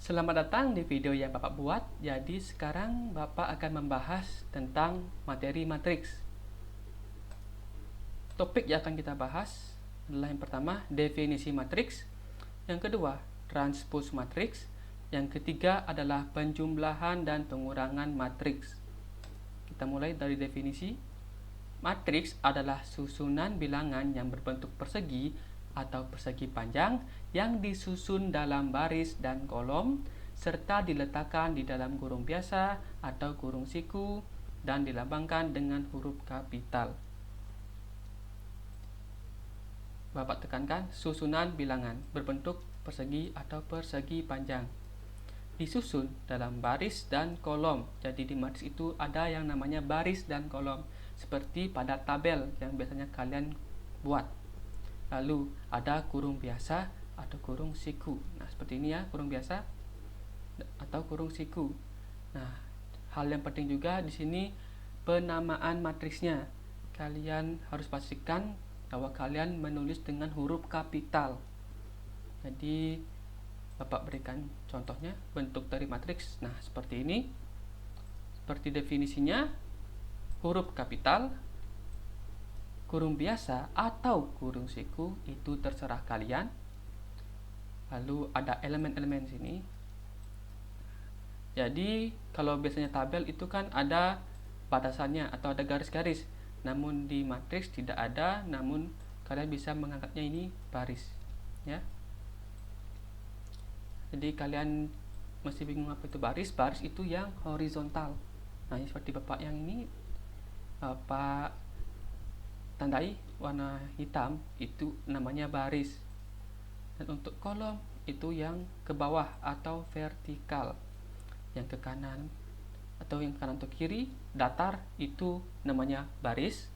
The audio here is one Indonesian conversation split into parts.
Selamat datang di video yang Bapak buat. Jadi sekarang Bapak akan membahas tentang materi matriks. Topik yang akan kita bahas adalah yang pertama, definisi matriks. Yang kedua, transpose matriks. Yang ketiga adalah penjumlahan dan pengurangan matriks. Kita mulai dari definisi. Matriks adalah susunan bilangan yang berbentuk persegi atau persegi panjang yang disusun dalam baris dan kolom serta diletakkan di dalam kurung biasa atau kurung siku dan dilambangkan dengan huruf kapital. Bapak tekankan susunan bilangan berbentuk persegi atau persegi panjang disusun dalam baris dan kolom. Jadi di matriks itu ada yang namanya baris dan kolom, seperti pada tabel yang biasanya kalian buat. Lalu ada kurung biasa atau kurung siku. Nah, seperti ini ya, kurung biasa atau kurung siku. Nah, hal yang penting juga di sini penamaan matriksnya. Kalian harus pastikan bahwa kalian menulis dengan huruf kapital. Jadi Bapak berikan contohnya bentuk dari matriks. Nah, seperti ini. Seperti definisinya, huruf kapital, kurung biasa atau kurung siku itu terserah kalian. Lalu ada elemen-elemen sini. Jadi kalau biasanya tabel itu kan ada batasannya atau ada garis-garis. Namun di matriks tidak ada, namun kalian bisa menganggapnya ini baris, ya. Jadi kalian masih bingung apa itu baris? Baris itu yang horizontal. Nah, seperti Bapak yang ini, Bapak tandai warna hitam, itu namanya baris. Dan untuk kolom itu yang ke bawah atau vertikal. Yang ke kanan atau yang kanan atau kiri datar itu namanya baris.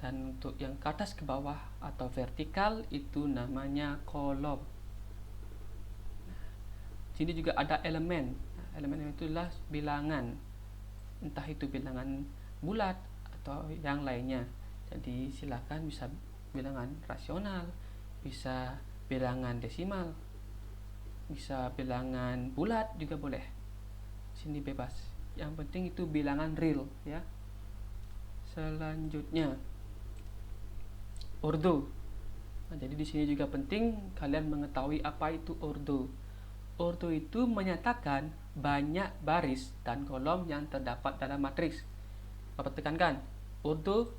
Dan untuk yang ke atas ke bawah atau vertikal itu namanya kolom. Sini juga ada elemen. Elemen itu adalah bilangan, entah itu bilangan bulat atau yang lainnya. Jadi silakan bisa bilangan rasional, bisa bilangan desimal, bisa bilangan bulat juga boleh. Sini bebas. Yang penting itu bilangan real, ya. Selanjutnya ordo. Nah, jadi di sini juga penting kalian mengetahui apa itu ordo. Ordo itu menyatakan banyak baris dan kolom yang terdapat dalam matriks. Bapak tekankan, ordo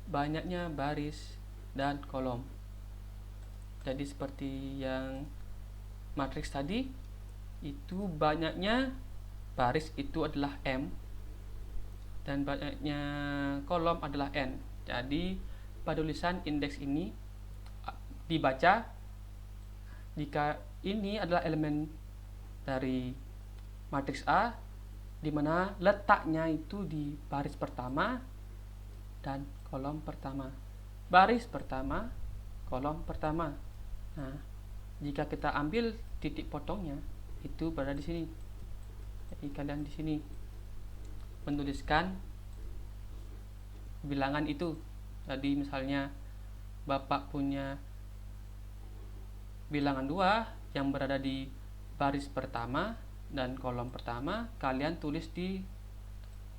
banyaknya baris dan kolom. Jadi seperti yang matriks tadi, itu banyaknya baris itu adalah M dan banyaknya kolom adalah N. Jadi pada tulisan indeks ini dibaca jika ini adalah elemen dari matriks A, di mana letaknya itu di baris pertama dan kolom pertama. Baris pertama, kolom pertama. Nah, jika kita ambil titik potongnya, itu berada di sini. Jadi kalian di sini menuliskan bilangan itu. Jadi misalnya Bapak punya bilangan 2 yang berada di baris pertama dan kolom pertama, kalian tulis di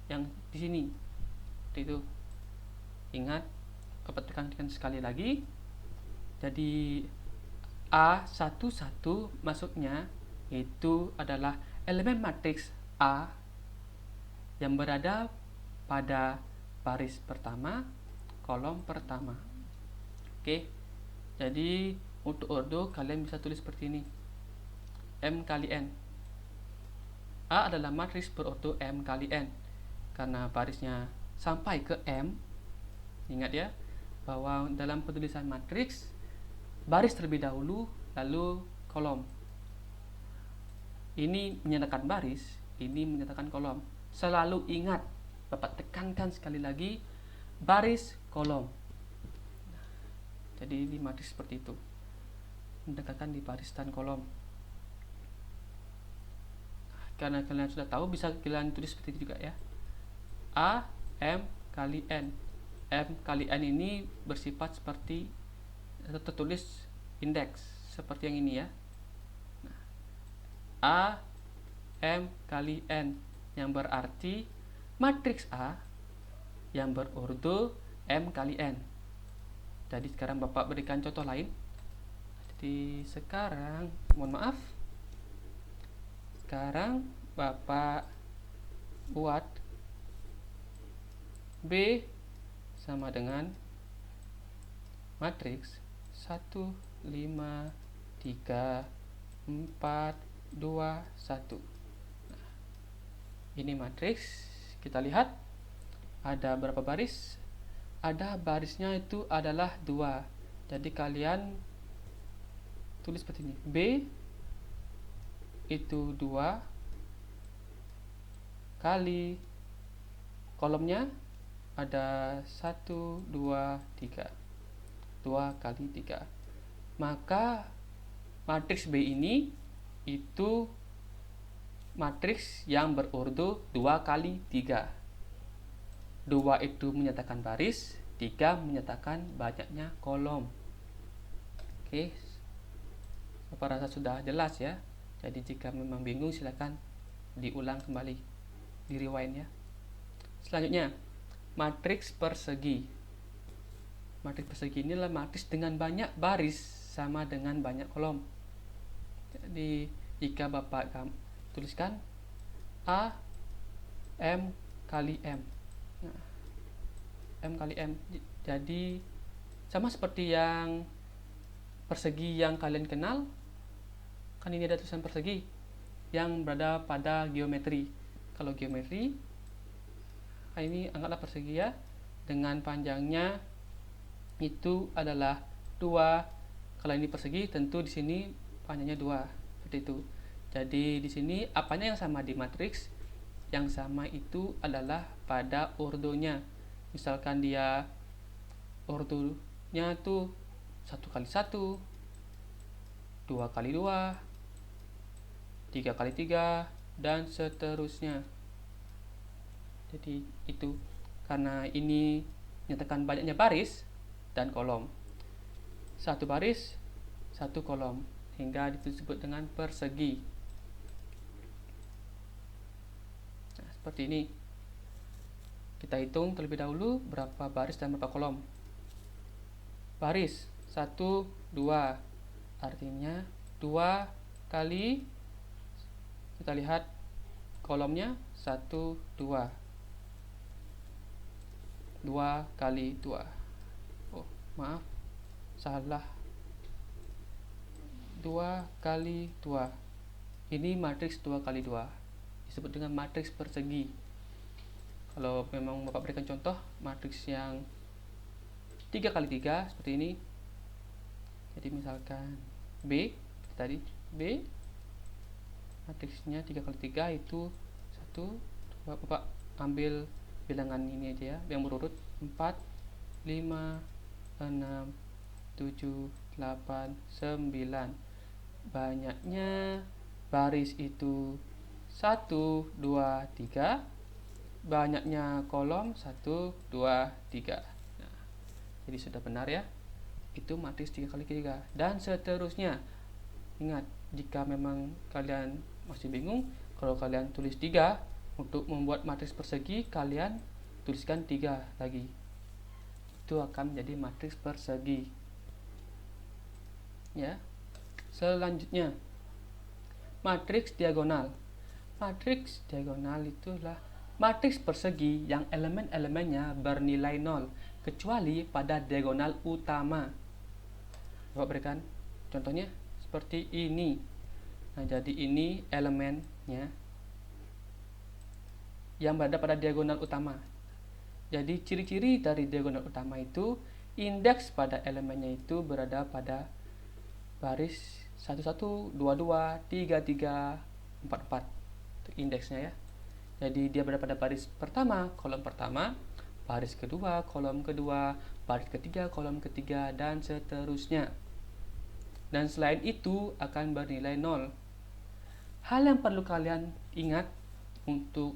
yang di sini. Itu ingat, tekankan sekali lagi. Jadi A11 maksudnya itu adalah elemen matriks A yang berada pada baris pertama, kolom pertama. Oke. Jadi untuk ordo kalian bisa tulis seperti ini, M kali N. A adalah matriks berordo M kali N. Karena barisnya sampai ke M, ingat ya, bahwa dalam penulisan matriks, baris terlebih dahulu, lalu kolom. Ini menyatakan baris, ini menyatakan kolom. Selalu ingat, Bapak tekankan sekali lagi, baris, kolom. Jadi di matriks seperti itu, mendekatkan di baris dan kolom. Karena kalian sudah tahu, bisa kalian tulis seperti itu juga ya. A M kali N. M kali N ini bersifat seperti tertulis indeks seperti yang ini ya. Nah, A M kali N, yang berarti matriks A yang berordo M kali N. Jadi sekarang Bapak berikan contoh lain. Jadi sekarang, mohon maaf, sekarang Bapak buat B sama dengan matriks 1, 5, 3, 4, 2, 1. Ini matriks, kita lihat ada berapa baris? Ada barisnya itu adalah 2. Jadi kalian tulis seperti ini. B itu 2 kali kolomnya ada 1, 2, 3. 2 kali 3. Maka matriks B ini itu matriks yang berordo 2 kali 3. 2 itu menyatakan baris, 3 menyatakan banyaknya kolom. Oke, Bapak rasa sudah jelas ya. Jadi jika memang bingung silakan diulang kembali, di rewind ya. Selanjutnya, matriks persegi. Matriks persegi ini adalah matriks dengan banyak baris sama dengan banyak kolom. Jadi jika Bapak tuliskan A M kali M. Nah, M kali M. Jadi sama seperti yang persegi yang kalian kenal. Kan ini ada tulisan persegi yang berada pada geometri. Kalau geometri, ini anggaplah persegi ya, dengan panjangnya itu adalah 2. Kalau ini persegi, tentu di sini panjangnya 2, seperti itu. Jadi di sini apanya yang sama di matriks? Yang sama itu adalah pada ordonya. Misalkan dia ordonya tuh 1 kali 1, 2 kali 2, 3 kali 3, dan seterusnya. Jadi itu karena ini menyatakan banyaknya baris dan kolom. 1 baris, 1 kolom, hingga disebut dengan persegi. Nah, seperti ini. Kita hitung terlebih dahulu berapa baris dan berapa kolom. Baris 1, 2, artinya 2 kali, kita lihat kolomnya 1, 2. 2 kali 2. Oh, maaf, salah. 2 kali 2. Ini matriks 2 kali 2. Disebut dengan matriks persegi. Kalau memang Bapak berikan contoh matriks yang 3 kali 3 seperti ini. Jadi misalkan B, tadi B matriksnya 3 kali 3 itu 1, 2, Bapak ambil bilangan ini aja ya, yang berurut 4, 5, 6, 7, 8, 9. Banyaknya baris itu 1, 2, 3. Banyaknya kolom 1, 2, 3. Nah, jadi sudah benar ya. Itu matriks 3 kali 3 dan seterusnya. Ingat, jika memang kalian masih bingung, kalau kalian tulis 3 untuk membuat matriks persegi, kalian tuliskan 3 lagi. Itu akan menjadi matriks persegi. Ya. Selanjutnya, matriks diagonal. Matriks diagonal itulah matriks persegi yang elemen-elemennya bernilai 0 kecuali pada diagonal utama. Bapak berikan contohnya seperti ini. Nah, jadi ini elemennya yang berada pada diagonal utama. Jadi ciri-ciri dari diagonal utama itu, indeks pada elemennya itu berada pada baris 1, 1, 2, 2, 3, 3, 4, 4. Itu indeksnya ya. Jadi dia berada pada baris pertama, kolom pertama, baris kedua, kolom kedua, baris ketiga, kolom ketiga, dan seterusnya. Dan selain itu akan bernilai 0. Hal yang perlu kalian ingat untuk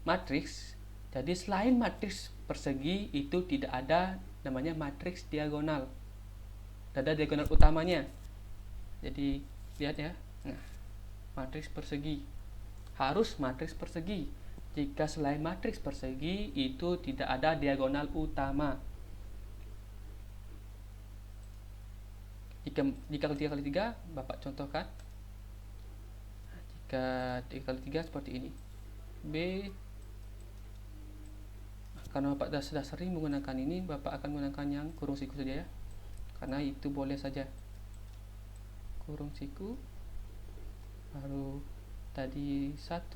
matriks, jadi selain matriks persegi itu tidak ada namanya matriks diagonal. Tidak ada diagonal utamanya. Jadi lihat ya. Nah, matriks persegi. Harus matriks persegi. Jika selain matriks persegi itu tidak ada diagonal utama. Jika 3 kali 3, Bapak contohkan. Jika 3 kali 3 seperti ini. B, karena Bapak sudah sering menggunakan ini, Bapak akan menggunakan yang kurung siku saja ya. Karena itu boleh saja. Kurung siku. Baru tadi 1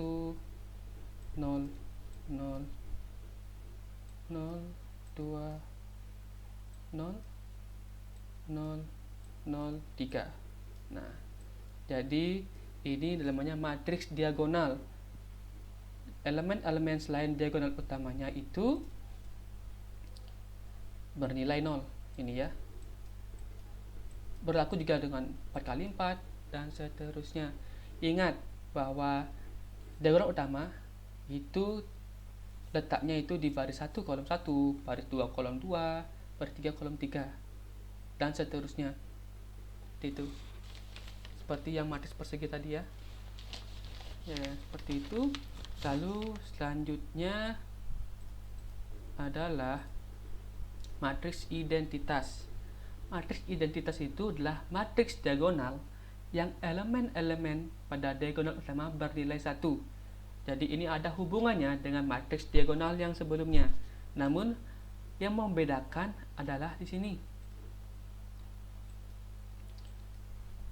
0 0 0 2 0 0 0 3. Nah, jadi ini namanya matriks diagonal. Elemen-elemen selain diagonal utamanya itu bernilai 0. Ini ya. Berlaku juga dengan 4 kali 4 dan seterusnya. Ingat bahwa diagonal utama itu letaknya itu di baris 1 kolom 1, baris 2 kolom 2, baris 3 kolom 3 dan seterusnya. Itu seperti yang matriks persegi tadi ya. Ya, seperti itu. Lalu selanjutnya adalah matriks identitas. Matriks identitas itu adalah matriks diagonal yang elemen-elemen pada diagonal utama bernilai 1. Jadi ini ada hubungannya dengan matriks diagonal yang sebelumnya. Namun yang membedakan adalah di sini.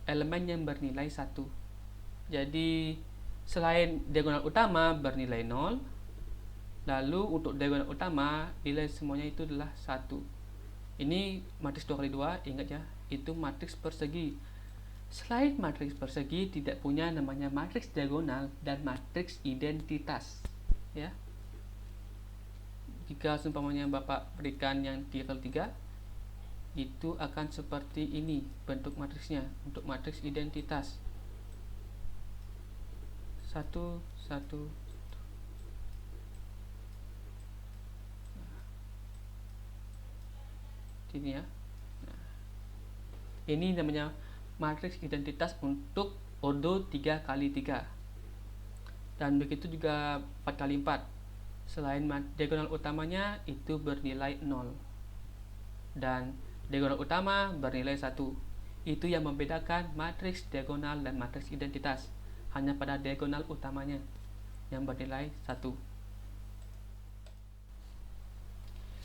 Elemen yang bernilai 1. Jadi selain diagonal utama bernilai 0, lalu untuk diagonal utama nilai semuanya itu adalah 1. Ini matriks 2 kali 2, ingat ya, itu matriks persegi. Selain matriks persegi tidak punya namanya matriks diagonal dan matriks identitas ya. Jika seumpamanya Bapak berikan yang 3 kali 3, itu akan seperti ini bentuk matriksnya untuk matriks identitas. 1 1 ini ya. Nah, ini namanya matriks identitas untuk ordo 3 kali 3. Dan begitu juga 4 kali 4. Selain diagonal utamanya itu bernilai 0. Dan diagonal utama bernilai 1. Itu yang membedakan matriks diagonal dan matriks identitas. Hanya pada diagonal utamanya yang bernilai 1.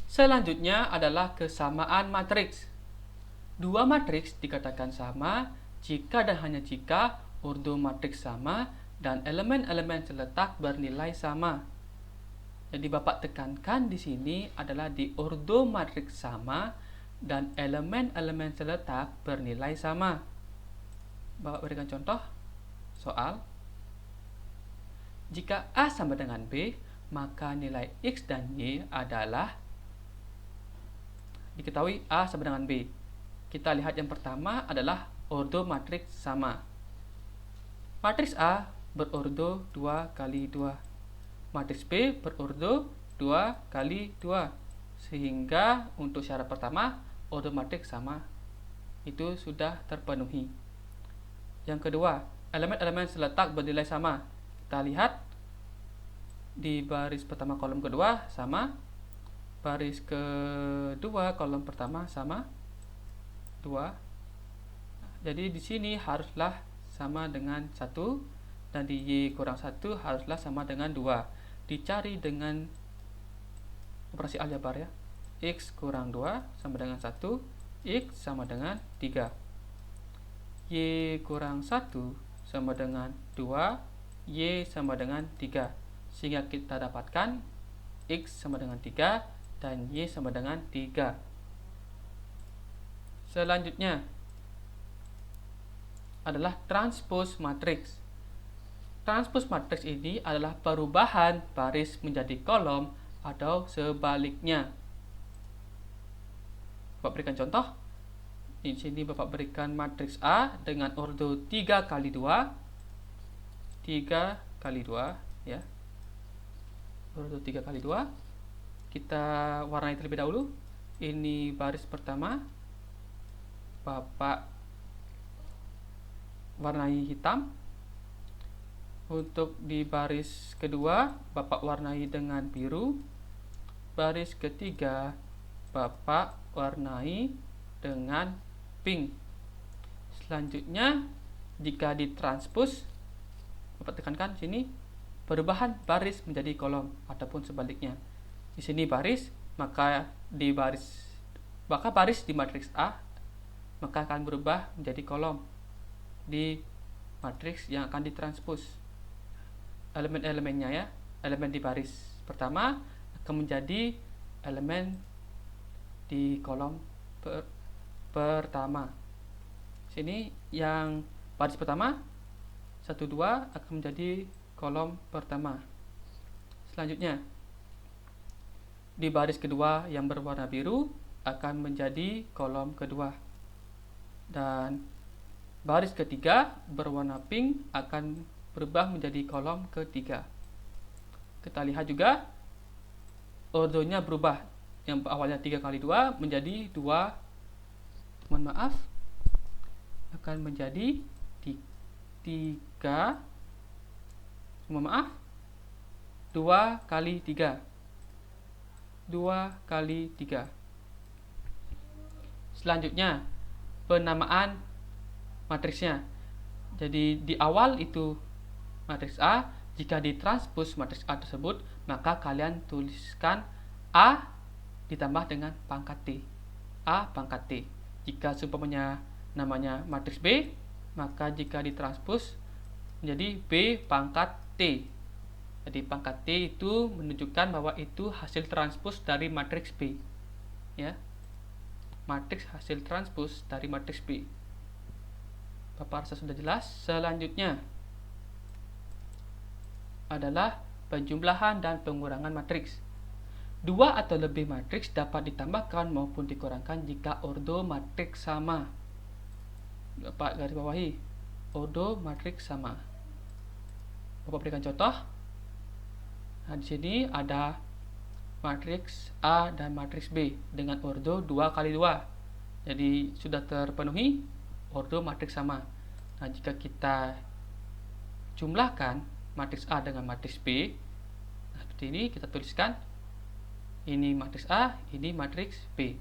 Selanjutnya adalah kesamaan matriks. Dua matriks dikatakan sama jika dan hanya jika ordo matriks sama dan elemen-elemen seletak bernilai sama. Jadi Bapak tekankan di sini adalah di ordo matriks sama dan elemen-elemen seletak bernilai sama. Bapak berikan contoh soal. Jika A sama dengan B, maka nilai X dan Y adalah, diketahui A sama dengan B. Kita lihat yang pertama adalah ordo matriks sama. Matriks A berordo 2 kali 2. Matriks B berordo 2 kali 2. Sehingga untuk syarat pertama, ordo matriks sama itu sudah terpenuhi. Yang kedua, elemen-elemen seletak bernilai sama. Kita lihat di baris pertama kolom kedua sama, baris kedua kolom pertama sama 2. Jadi di sini haruslah sama dengan 1 dan di Y kurang 1 haruslah sama dengan 2. Dicari dengan operasi aljabar ya. X kurang 2 sama dengan 1, X sama dengan 3. Y kurang 1 sama dengan 2, Y sama dengan 3. Sehingga kita dapatkan X sama dengan 3 dan Y sama dengan 3. Selanjutnya adalah transpose matriks. Transpose matriks ini adalah perubahan baris menjadi kolom atau sebaliknya. Bapak berikan contoh. Di sini Bapak berikan matriks A dengan ordo 3 kali 2. 3 kali 2 ya. Ordo 3 kali 2. Kita warnai terlebih dahulu. Ini baris pertama. Bapak warnai hitam. Untuk di baris kedua, Bapak warnai dengan biru. Baris ketiga, Bapak warnai dengan pink. Selanjutnya, jika ditranspos, Bapak tekankan sini, perubahan baris menjadi kolom ataupun sebaliknya. Di sini baris, maka baris di matriks A maka akan berubah menjadi kolom di matriks yang akan ditranspos. Elemen-elemennya ya, elemen di baris pertama akan menjadi elemen di kolom pertama. Sini yang baris pertama 1, 2 akan menjadi kolom pertama. Selanjutnya di baris kedua yang berwarna biru akan menjadi kolom kedua. Dan baris ketiga berwarna pink akan berubah menjadi kolom ketiga. Kita lihat juga ordonya berubah. Yang awalnya 3 kali 2 menjadi 2, akan menjadi 3, 2 kali 3. 2 kali 3. Selanjutnya penamaan matriksnya. Jadi di awal itu matriks A, jika ditranspos matriks A tersebut, maka kalian tuliskan A ditambah dengan pangkat T. A pangkat T. Jika seumpamanya namanya matriks B, maka jika ditranspos menjadi B pangkat T. Jadi pangkat T itu menunjukkan bahwa itu hasil transpos dari matriks B. Ya. Matriks hasil transpos dari matriks B. Bapak rasa sudah jelas. Selanjutnya adalah penjumlahan dan pengurangan matriks. 2 atau lebih matriks dapat ditambahkan maupun dikurangkan jika ordo matriks sama. Bapak garis bawahi, ordo matriks sama. Bapak berikan contoh. Nah, di sini ada matriks A dan matriks B dengan ordo 2 kali 2. Jadi sudah terpenuhi ordo matriks sama. Nah, jika kita jumlahkan matriks A dengan matriks B, nah seperti ini kita tuliskan ini matriks A, ini matriks B.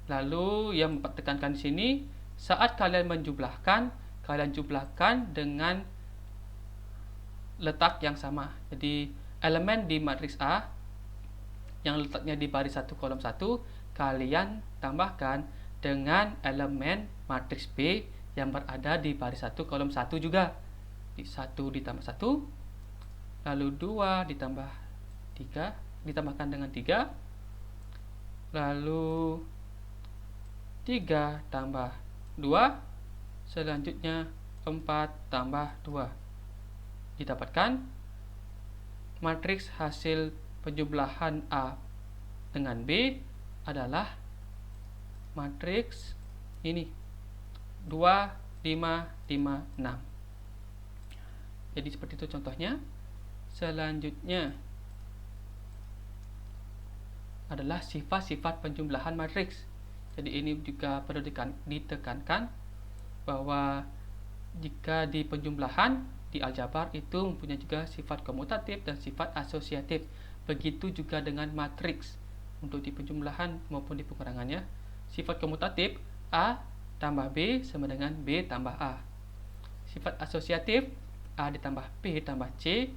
Lalu yang Bapak tekankan di sini, saat kalian menjumlahkan, kalian jumlahkan dengan letak yang sama. Jadi elemen di matriks A yang letaknya di baris 1 kolom 1, kalian tambahkan dengan elemen matriks B yang berada di baris 1 kolom 1 juga. Di 1 ditambah 1, lalu 2 ditambah 3, ditambahkan dengan 3, lalu 3 tambah 2, selanjutnya 4 tambah 2. Didapatkan matriks hasil penjumlahan A dengan B adalah matriks ini 2, 5, 5, 6. Jadi seperti itu contohnya. Selanjutnya adalah sifat-sifat penjumlahan matriks. Jadi ini juga perlu ditekankan bahwa jika di penjumlahan di aljabar itu mempunyai juga sifat komutatif dan sifat asosiatif. Begitu juga dengan matriks untuk di penjumlahan maupun di pengurangannya. Sifat komutatif A tambah B sama dengan B tambah A. Sifat asosiatif A ditambah B tambah C.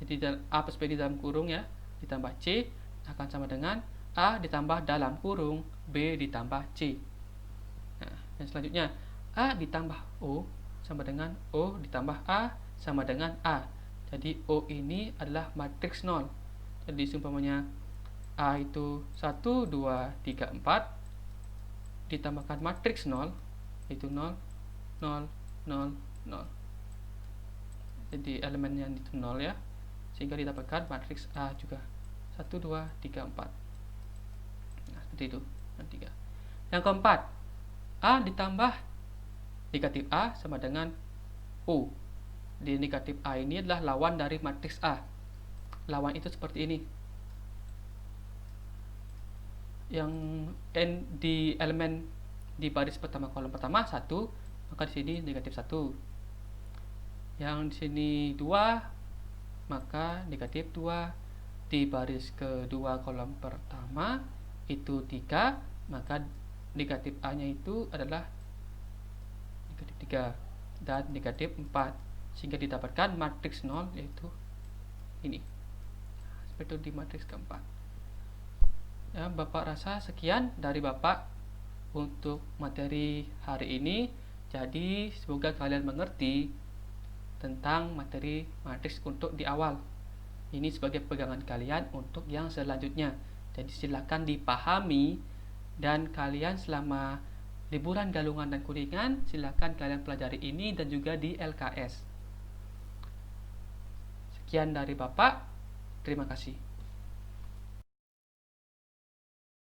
Jadi A plus B di dalam kurung ya, ditambah C akan sama dengan A ditambah dalam kurung B ditambah C. Nah, yang selanjutnya A ditambah O sama dengan O ditambah A sama dengan A. Jadi O ini adalah matriks 0. Jadi seumpamanya A itu 1, 2, 3, 4 ditambahkan matriks 0 yaitu 0, 0, 0, 0. Jadi elemennya itu 0 ya, sehingga didapatkan matriks A juga 1, 2, 3, 4. Nah, seperti itu. Dan 3. Yang keempat, A ditambah negatif A sama dengan O. Di negatif A ini adalah lawan dari matriks A. Lawan itu seperti ini. Yang N di elemen di baris pertama kolom pertama 1, maka di sini negatif 1. Yang di sini 2, maka negatif 2. Di baris kedua kolom pertama itu 3, maka negatif A-nya itu adalah negatif 3 dan negatif 4, sehingga didapatkan matriks 0, yaitu ini. Seperti itu di matriks keempat. Ya, Bapak rasa sekian dari Bapak untuk materi hari ini. Jadi semoga kalian mengerti tentang materi matriks untuk di awal. Ini sebagai pegangan kalian untuk yang selanjutnya. Jadi silakan dipahami, dan kalian selama liburan Galungan dan Kuningan silakan kalian pelajari ini dan juga di LKS. Sekian dari Bapak. Terima kasih.